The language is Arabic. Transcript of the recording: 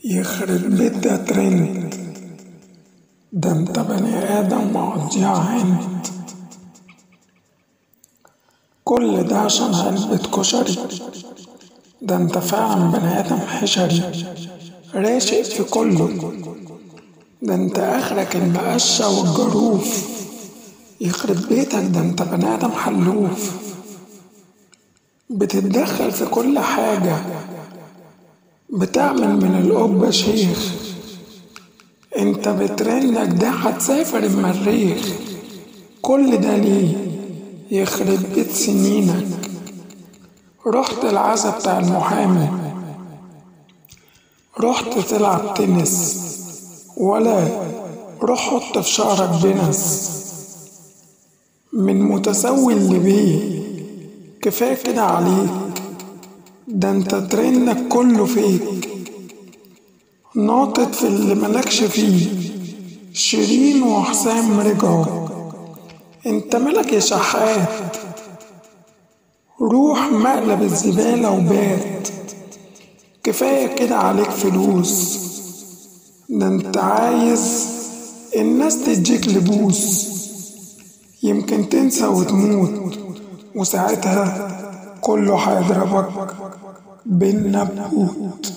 يخرب بيت ده ترند. ده انت بني ادم مقضيها عند. كل ده عشان علبة كشري؟ ده انت فعلا بني ادم حشري راشق في كله. ده انت اخرك المقشة والجروف. يخرب بيتك، ده انت بني ادم حلوف. بتتدخل في كل حاجة، بتعمل من القبة شيخ. انت بترنك ده هتسافر المريخ. كل ده ليه؟ يخرب بيت سنينك. رحت العزا بتاع المحامي، رحت تلعب تنس، ولا روح حط في شعرك بنس. من متسول لبيه، كفاية كده عليك. ده انت ترنك كله فيك، ناطط في اللي ملكش فيه. شيرين وحسام رجعوا، انت ملك يا شحات. روح مقلب الزبالة وبات. كفاية كده عليك فلوس. ده انت عايز الناس تديك لبوس. يمكن تنسى وتموت، وساعتها كله هيضربك بالنبوت.